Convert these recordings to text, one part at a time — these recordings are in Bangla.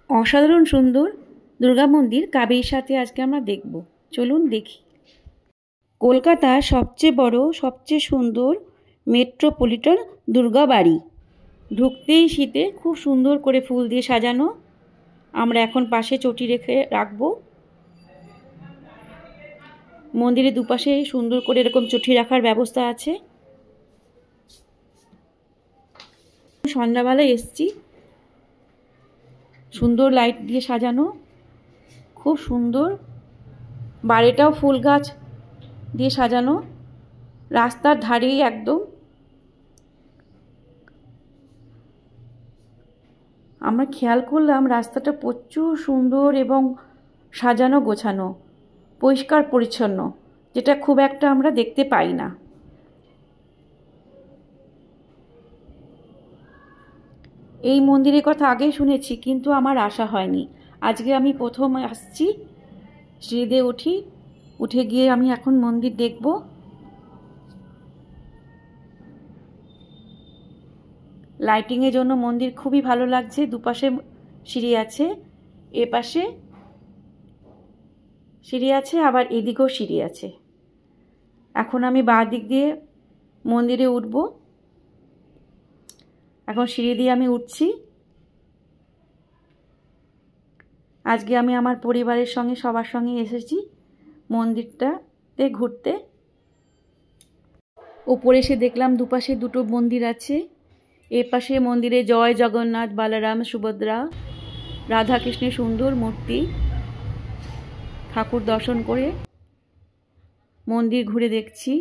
অসাধারণ সুন্দর দুর্গা মন্দির কাবেরীর সাথে আজকে আমরা দেখব। চলুন দেখি। কলকাতার সবচেয়ে বড়, সবচেয়ে সুন্দর মেট্রোপলিটন দুর্গা বাড়ি। ঢুকতেই শীতে খুব সুন্দর করে ফুল দিয়ে সাজানো। আমরা এখন পাশে চটি রেখে রাখবো। মন্দিরের দুপাশে সুন্দর করে এরকম চটি রাখার ব্যবস্থা আছে। সন্ধ্যাবেলায় এসছি, সুন্দর লাইট দিয়ে সাজানো, খুব সুন্দর। বাড়িটাও ফুল গাছ দিয়ে সাজানো, রাস্তার ধারেই একদম। আমরা খেয়াল করলাম রাস্তাটা প্রচুর সুন্দর এবং সাজানো গোছানো, পরিষ্কার পরিচ্ছন্ন, যেটা খুব একটা আমরা দেখতে পাই না। এই মন্দিরের কথা আগেই শুনেছি, কিন্তু আমার আসা হয়নি। আজকে আমি প্রথম আসছি। সিঁড়িতে উঠে গিয়ে আমি এখন মন্দির দেখব। লাইটিংয়ের জন্য মন্দির খুবই ভালো লাগছে। দুপাশে সিঁড়ি আছে, এপাশে সিঁড়ি আছে, আবার এদিকেও সিঁড়ি আছে। এখন আমি বাঁ দিক দিয়ে মন্দিরে উঠব। এখন সিঁড়ি দিয়ে আমি উঠছি। আজকে আমি আমার পরিবারের সঙ্গে সবার সঙ্গে এসেছি মন্দিরটাতে ঘুরতে। ওপরে এসে দেখলাম দুপাশে দুটো মন্দির আছে। এপাশে মন্দিরে জয় জগন্নাথ, বলরাম, সুভদ্রা, রাধাকৃষ্ণের সুন্দর মূর্তি। ঠাকুর দর্শন করে মন্দির ঘুরে দেখছি।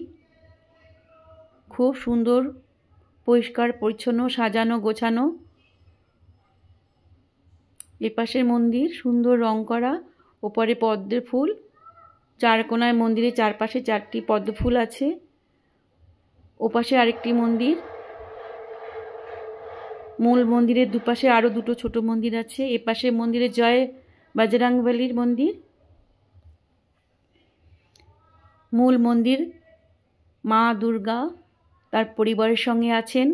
খুব সুন্দর, পরিষ্কার পরিচ্ছন্ন, সাজানো গোছানো। এপাশের মন্দির সুন্দর রং করা, ওপরে পদ্মের ফুল। চার কোণায় মন্দিরের চারপাশে 4টি পদ্ম ফুল আছে। ওপাশে আরেকটি মন্দির। মূল মন্দিরের দুপাশে আরও দুটো ছোট মন্দির আছে। এপাশে মন্দিরে জয় বজরংবলীর মন্দির। মূল মন্দির মা দুর্গা তার পরিবারের সঙ্গে আছেন।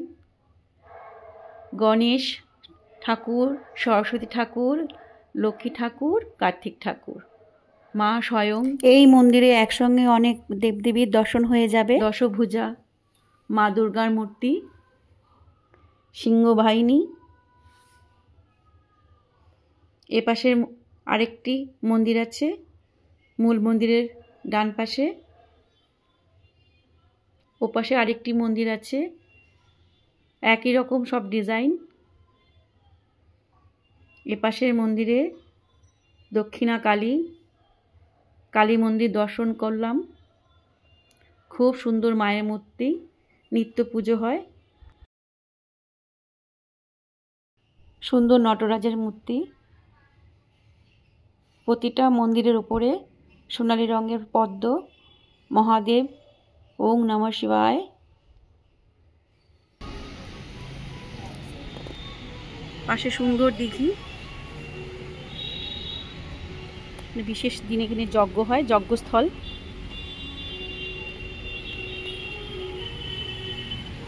গণেশ ঠাকুর, সরস্বতী ঠাকুর, লক্ষ্মী ঠাকুর, কার্তিক ঠাকুর, মা স্বয়ং। এই মন্দিরে একসঙ্গে অনেক দেবদেবীর দর্শন হয়ে যাবে। দশভুজা মা দুর্গার মূর্তি, সিংহবাহিনী। এপাশে আরেকটি মন্দির আছে, মূল মন্দিরের ডান পাশে। ওপাশে আরেকটি মন্দির আছে, একই রকম সব ডিজাইন। এপাশের মন্দিরে দক্ষিণা কালী, কালী মন্দির দর্শন করলাম। খুব সুন্দর মায়ের মূর্তি, নিত্য পুজো হয়। সুন্দর নটরাজের মূর্তি। প্রতিটা মন্দিরের উপরে সোনালী রঙের পদ্ম। মহাদেব, ওং নমঃ শিবায়। পাশে সুন্দর দিঘি। বিশেষ দিনে এখানে যজ্ঞ হয়, যজ্ঞস্থল।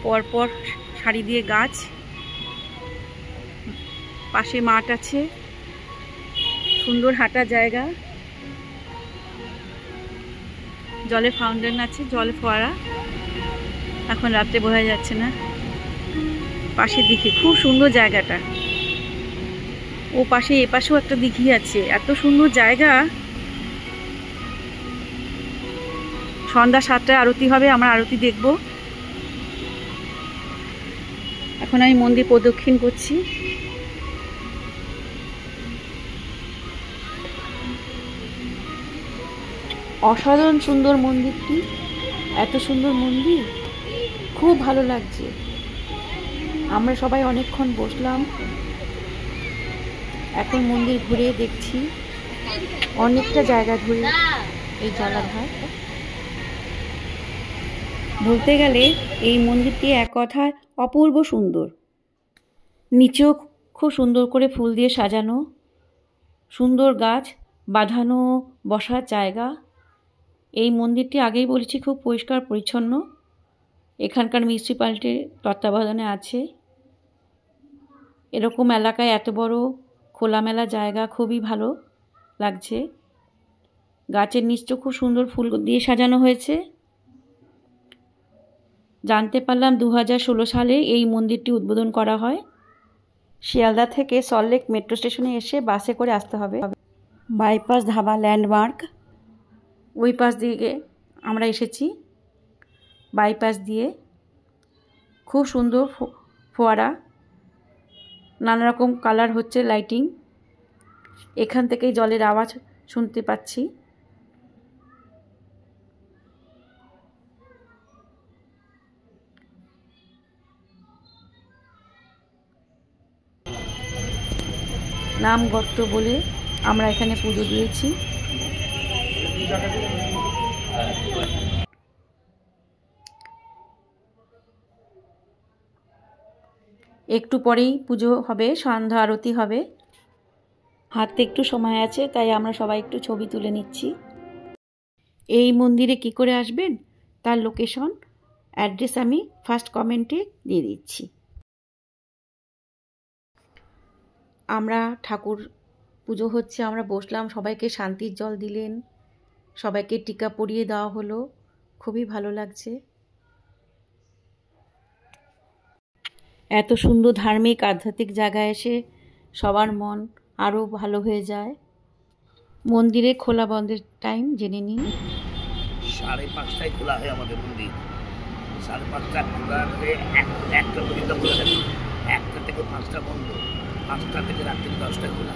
পরপর সারি দিয়ে গাছ, পাশে মাঠ আছে, সুন্দর হাঁটার জায়গা। জলের ফাউন্টেন আছে, জল ফোয়ারা। এখন রাত্রে বোঝা যাচ্ছে না। পাশে দিঘি, খুব সুন্দর জায়গাটা। ও পাশে এপাশেও একটা দিঘি আছে, এত সুন্দর জায়গা। সন্ধ্যা 7টায় আরতি হবে, আমরা আরতি দেখব। এখন আমি মন্দির প্রদক্ষিণ করছি। অসাধারণ সুন্দর মন্দিরটি, এত সুন্দর মন্দির, খুব ভালো লাগছে। আমরা সবাই অনেকক্ষণ বসলাম। এখন মন্দির ঘুরে দেখছি, অনেকটা জায়গা ধরে এই জলাধার। বলতে গেলে এই মন্দিরটি এক কথায় অপূর্ব সুন্দর। নিচেও খুব সুন্দর করে ফুল দিয়ে সাজানো, সুন্দর গাছ বাঁধানো, বসার জায়গা। এই মন্দিরটি আগেই বলেছি খুব পরিষ্কার পরিচ্ছন্ন। এখানকার মিউনিসিপ্যালিটির তত্ত্বাবধানে আছে। এরকম এলাকায় এত বড় খোলামেলা জায়গা, খুবই ভালো লাগছে। গাছের নিচটা খুব সুন্দর ফুল দিয়ে সাজানো হয়েছে। জানতে পারলাম 2016 সালে এই মন্দিরটি উদ্বোধন করা হয়। শিয়ালদা থেকে সল্টলেক মেট্রো স্টেশনে এসে বাসে করে আসতে হবে। বাইপাস ধাবা ল্যান্ডমার্ক, ওই পাশ দিকে আমরা এসেছি। বাইপাস দিয়ে খুব সুন্দর ফোয়ারা, নানা রকম কালার হচ্ছে, লাইটিং। এখান থেকেই জলের আওয়াজ শুনতে পাচ্ছি। নামগত্র বলে আমরা এখানে পুজো দিয়েছি। একটু পরেই পুজো হবে, সন্ধ্যা আরতি হবে। হাতে একটু সময় আছে, তাই আমরা সবাই একটু ছবি তুলে নিচ্ছি। এই মন্দিরে কি করে আসবেন তার লোকেশন, অ্যাড্রেস আমি ফার্স্ট কমেন্টে দিয়ে দিচ্ছি। আমরা ঠাকুর পুজো হচ্ছে, আমরা বসলাম, সবাইকে শান্তির জল দিলেন, সবাইকে টিকা পরিয়ে দেওয়া হলো, খুবই ভালো লাগছে। এত সুন্দর ধার্মিক আধ্যাত্মিক জায়গায় এসে সবার মন আরও ভালো হয়ে যায়। মন্দিরে খোলা বন্ধের টাইম জেনে নিন। 5:30টায় খোলা হয় আমাদের মন্দির। 5:30টা খোলা হয়ে 1টা পর্যন্ত খোলা থাকে। 1টা থেকে 5টা বন্ধ, 5টা থেকে রাত্রি 10টায় খোলা।